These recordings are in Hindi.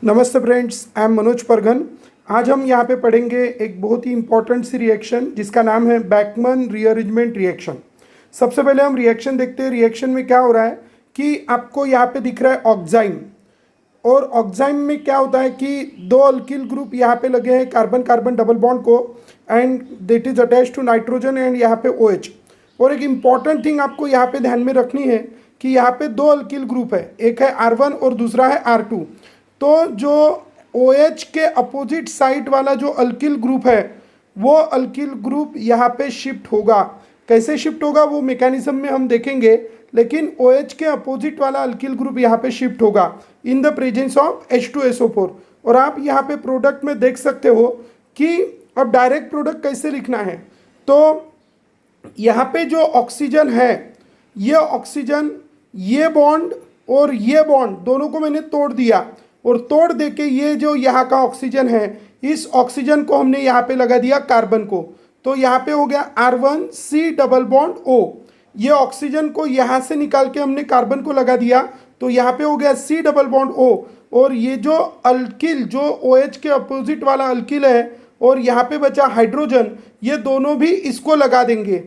नमस्ते फ्रेंड्स, आई एम मनोज परगन। आज हम यहाँ पे पढ़ेंगे एक बहुत ही इंपॉर्टेंट सी रिएक्शन जिसका नाम है बैकमन रीअरेंजमेंट रिएक्शन। सबसे पहले हम रिएक्शन देखते हैं। रिएक्शन में क्या हो रहा है कि आपको यहाँ पे दिख रहा है ऑक्साइम, और ऑक्साइम में क्या होता है कि दो अल्किल ग्रुप यहाँ पे लगे हैं कार्बन कार्बन डबल बॉन्ड को, and that is attach to nitrogen and यहाँ पे OH। और एक इम्पॉर्टेंट थिंग आपको यहाँ पे ध्यान में रखनी है कि यहाँ पे दो अल्किल ग्रुप है, एक है R1 और दूसरा है R2। तो जो OH के अपोजिट साइड वाला जो अल्किल ग्रुप है वो अल्किल ग्रुप यहाँ पे शिफ्ट होगा। कैसे शिफ्ट होगा वो मैकेनिज्म में हम देखेंगे, लेकिन OH के अपोजिट वाला अल्किल ग्रुप यहाँ पे शिफ्ट होगा in the presence of H2SO4। और आप यहाँ पे प्रोडक्ट में देख सकते हो कि अब डायरेक्ट प्रोडक्ट कैसे लिखना है। तो यहाँ पे जो ऑक्सीजन है, ये ऑक्सीजन, ये बॉन्ड और ये बॉन्ड दोनों को मैंने तोड़ दिया, और तोड़ दे के ये जो यहाँ का ऑक्सीजन है, इस ऑक्सीजन को हमने यहाँ पे लगा दिया कार्बन को। तो यहाँ पे हो गया R1C डबल बॉन्ड O। ये ऑक्सीजन को यहाँ से निकाल के हमने कार्बन को लगा दिया, तो यहाँ पे हो गया C डबल बॉन्ड O। और ये जो अल्किल, जो OH के अपोजिट वाला अल्किल है, और यहाँ पे बचा हाइड्रोजन, ये दोनों भी इसको लगा देंगे।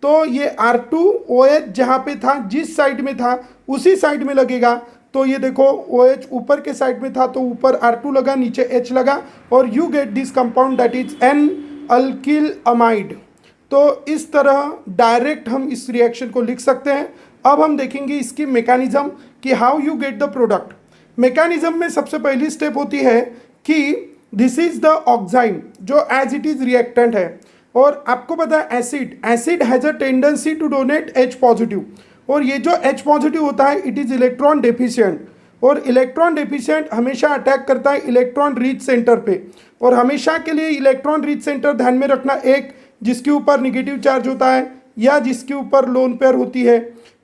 तो ये R2OH जहाँ पे था, जिस साइड में था उसी साइड में लगेगा। तो ये देखो OH ऊपर के साइड में था तो ऊपर R2 लगा, नीचे H लगा, और you get this compound that is an alkyl amide. तो इस तरह डायरेक्ट हम इस रिएक्शन को लिख सकते हैं। अब हम देखेंगे इसकी मैकेनिज्म कि how you get the product. Mechanism में सबसे पहली स्टेप होती है कि दिस इज द ऑक्साइम जो एज इट इज रिएक्टेंट है। और आपको पता है acid has a tendency to donate H positive, और ये जो H पॉजिटिव होता है इट इज़ इलेक्ट्रॉन डेफिशिएंट, और इलेक्ट्रॉन डेफिशिएंट हमेशा अटैक करता है इलेक्ट्रॉन रिच सेंटर पे। और हमेशा के लिए इलेक्ट्रॉन रिच सेंटर ध्यान में रखना, एक जिसके ऊपर निगेटिव चार्ज होता है या जिसके ऊपर लोन पेयर होती है।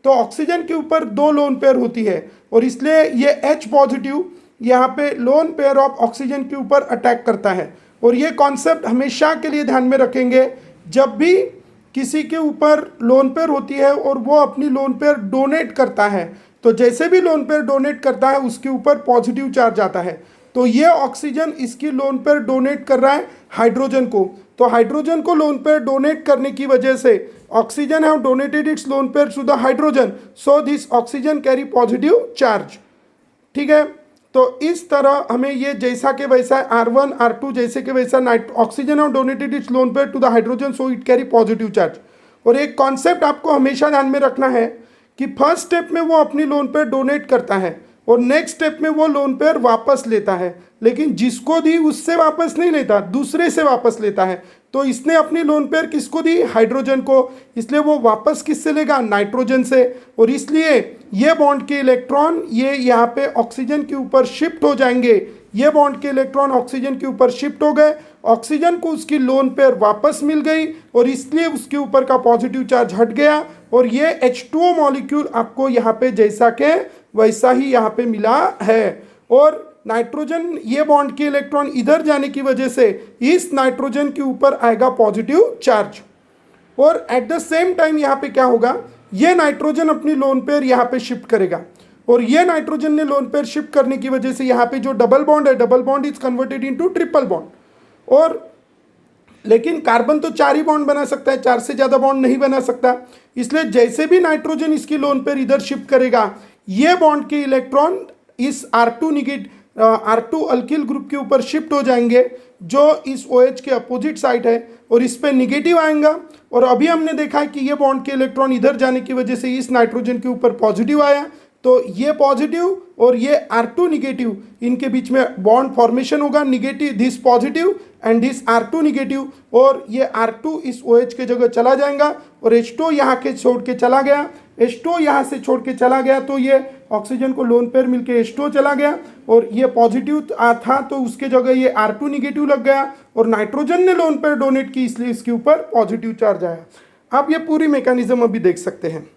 तो ऑक्सीजन के ऊपर दो लोन पेयर होती है, और इसलिए ये H पॉजिटिव यहाँ पे लोन पेयर ऑफ ऑक्सीजन के ऊपर अटैक करता है। और ये कॉन्सेप्ट हमेशा के लिए ध्यान में रखेंगे, जब भी किसी के ऊपर लोन पेयर होती है और वो अपनी लोन पेयर डोनेट करता है, तो जैसे भी लोन पेयर डोनेट करता है उसके ऊपर पॉजिटिव चार्ज आता है। तो ये ऑक्सीजन इसकी लोन पेयर डोनेट कर रहा है हाइड्रोजन को, तो हाइड्रोजन को लोन पेयर डोनेट करने की वजह से oxygen have donated its lone pair to the hydrogen, so this oxygen carry positive charge. ठीक है, तो इस तरह हमें ये जैसा के वैसा R1 R2 जैसे के वैसा ऑक्सीजन और donated its lone pair to the hydrogen, so it carry positive charge. और एक कॉन्सेप्ट आपको हमेशा ध्यान में रखना है कि फर्स्ट स्टेप में वो अपनी लोन पेयर डोनेट करता है और नेक्स्ट स्टेप में वो लोन पेयर वापस लेता है, लेकिन जिसको दी उससे वापस नहीं लेता, दूसरे से वापस लेता है। तो इसने अपनी लोन पेयर किसको दी? हाइड्रोजन को, इसलिए वो वापस किससे लेगा? नाइट्रोजन से। और इसलिए ये बॉन्ड के इलेक्ट्रॉन ये यहाँ पे ऑक्सीजन के ऊपर शिफ्ट हो जाएंगे, ये बॉन्ड के इलेक्ट्रॉन ऑक्सीजन के ऊपर शिफ्ट हो गए, ऑक्सीजन को उसकी लोन पेयर वापस मिल गई, और इसलिए उसके ऊपर का पॉजिटिव चार्ज हट गया, और ये H2O मॉलिक्यूल आपको यहाँ पे जैसा के वैसा ही यहाँ पे मिला है। और नाइट्रोजन, ये बॉन्ड के इलेक्ट्रॉन इधर जाने की वजह से इस नाइट्रोजन के ऊपर आएगा पॉजिटिव चार्ज। और एट द सेम टाइम यहाँ पे क्या होगा, ये नाइट्रोजन अपनी लोन पेयर यहाँ पे शिफ्ट करेगा, और ये नाइट्रोजन ने लोन पेयर शिफ्ट करने की वजह से यहाँ पे जो डबल बॉन्ड है, double bond is converted into triple bond. और लेकिन कार्बन तो 4 ही बॉन्ड बना सकता है, 4 से ज़्यादा बॉन्ड नहीं बना सकता। इसलिए जैसे भी नाइट्रोजन इसकी लोन पेयर इधर शिफ्ट करेगा, ये बॉन्ड के इलेक्ट्रॉन इस R2 अल्किल ग्रुप के ऊपर शिफ्ट हो जाएंगे जो इस OH के अपोजिट साइड है, और इस पे निगेटिव आएगा। और अभी हमने देखा है कि ये बॉन्ड के इलेक्ट्रॉन इधर जाने की वजह से इस नाइट्रोजन के ऊपर पॉजिटिव आया, तो ये पॉजिटिव और ये R2 निगेटिव, इनके बीच में बॉन्ड फॉर्मेशन होगा, negative this positive and this R2 negative, और ये R2 इस OH के जगह चला जाएगा, और H2 यहाँ के छोड़ के चला गया, H2 यहाँ से छोड़ के चला गया, तो ये ऑक्सीजन को लोन पेयर मिलके H2 चला गया, और ये पॉजिटिव था तो उसके जगह ये R2 निगेटिव लग गया, और नाइट्रोजन ने लोन पेयर डोनेट की इसलिए इसके ऊपर पॉजिटिव चार्ज आया। आप ये पूरी मैकेनिज्म अभी देख सकते हैं।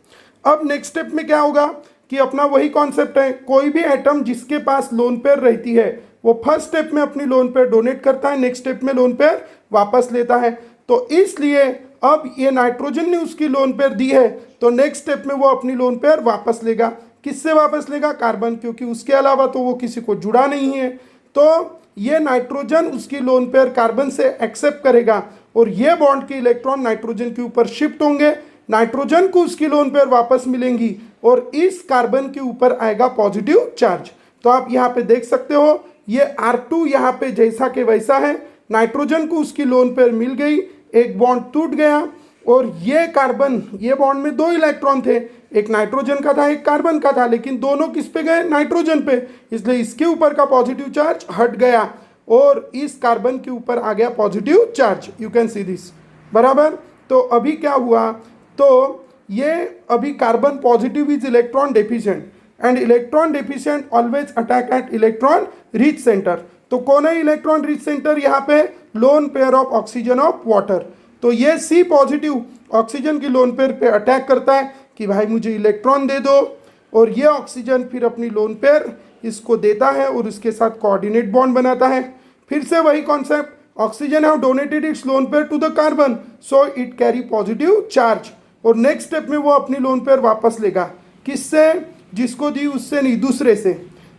अब नेक्स्ट स्टेप में क्या होगा कि अपना वही कॉन्सेप्ट है, कोई भी एटम जिसके पास लोन पेयर रहती है वो फर्स्ट स्टेप में अपनी लोन पेयर डोनेट करता है, नेक्स्ट स्टेप में लोन पेयर वापस लेता है। तो इसलिए अब ये नाइट्रोजन ने उसकी लोन पेयर दी है, तो नेक्स्ट स्टेप में वो अपनी लोन पेयर वापस लेगा। किससे वापस लेगा? कार्बन, क्योंकि उसके अलावा तो वो किसी को जुड़ा नहीं है। तो ये नाइट्रोजन उसकी लोन पेयर कार्बन से एक्सेप्ट करेगा और ये बॉन्ड के इलेक्ट्रॉन नाइट्रोजन के ऊपर शिफ्ट होंगे, नाइट्रोजन को उसकी लोन पेयर वापस मिलेंगी और इस कार्बन के ऊपर आएगा पॉजिटिव चार्ज। तो आप यहाँ पे देख सकते हो ये R2 यहाँ पे जैसा के वैसा है, नाइट्रोजन को उसकी लोन पेयर मिल गई, एक बॉन्ड टूट गया और ये कार्बन, ये बॉन्ड में 2 इलेक्ट्रॉन थे, एक नाइट्रोजन का था एक कार्बन का था, लेकिन दोनों किस पे गए, नाइट्रोजन पे, इसलिए इसके ऊपर का पॉजिटिव चार्ज हट गया और इस कार्बन के ऊपर आ गया positive charge. You can see this, बराबर। तो अभी क्या हुआ, तो ये अभी carbon positive is electron deficient and electron deficient always attack eight electron rich centre. तो कौन है इलेक्ट्रॉन रिच सेंटर, यहाँ पे lone pair of oxygen of water. तो ये सी पॉजिटिव ऑक्सीजन की लोन पेयर पे अटैक करता है कि भाई मुझे इलेक्ट्रॉन दे दो, और ये ऑक्सीजन फिर अपनी लोन पेयर इसको देता है और उसके साथ कोऑर्डिनेट बॉन्ड बनाता है। फिर से वही concept, oxygen have donated its lone pair to the carbon so it carry positive charge, और नेक्स्ट स्टेप में वो अपनी लोन पेयर वापस लेगा, किससे, जिसको दी उससे नहीं, दूसरे से।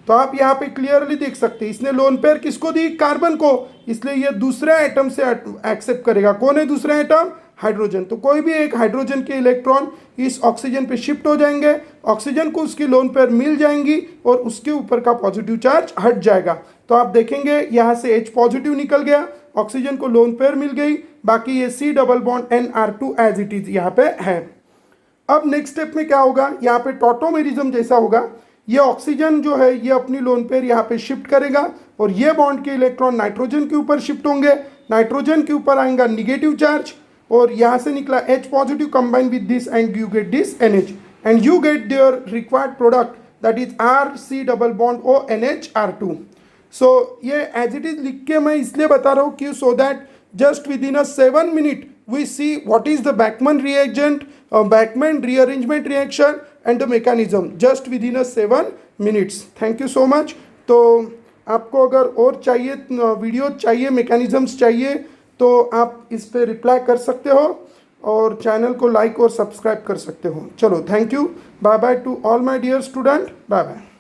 तो आप यहाँ पे क्लियरली देख सकते हैं इसने लोन पेयर किसको दी, कार्बन को, इसलिए ये दूसरे एटम से एक्सेप्ट करेगा। कौन है दूसरा एटम, हाइड्रोजन। तो कोई भी एक हाइड्रोजन के इलेक्ट्रॉन इस ऑक्सीजन पे शिफ्ट हो जाएंगे, ऑक्सीजन को उसकी लोन पेयर मिल जाएंगी और उसके ऊपर का पॉजिटिव चार्ज हट जाएगा। तो आप देखेंगे यहाँ से H पॉजिटिव निकल गया, ऑक्सीजन को लोन पेयर मिल गई, बाकी ये C double bond NR2 as it is यहाँ पे है। अब नेक्स्ट स्टेप में क्या होगा, यहाँ पे टॉटोमेरिज्म जैसा होगा, ये ऑक्सीजन जो है ये अपनी लोन पेयर यहाँ पे शिफ्ट करेगा और ये बॉन्ड के इलेक्ट्रॉन नाइट्रोजन के ऊपर शिफ्ट होंगे, नाइट्रोजन के ऊपर आएगा निगेटिव चार्ज और यहाँ से निकला H positive combine with this and you get this NH and you get their required product that is RC double bond ONH2। So ये एज इट इज लिख के मैं इसलिए बता रहा हूँ कि so that just with in a 7 minute we see what is the Bachmann reagent, Bachmann rearrangement reaction and the mechanism just within a 7 minutes. Thank you so much. तो आपको अगर और चाहिए वीडियो चाहिए, मैकेनिज्म्स चाहिए, तो आप इस पे रिप्लाई कर सकते हो और चैनल को लाइक और सब्सक्राइब कर सकते हो। चलो, thank you, bye bye to all my dear student, bye bye.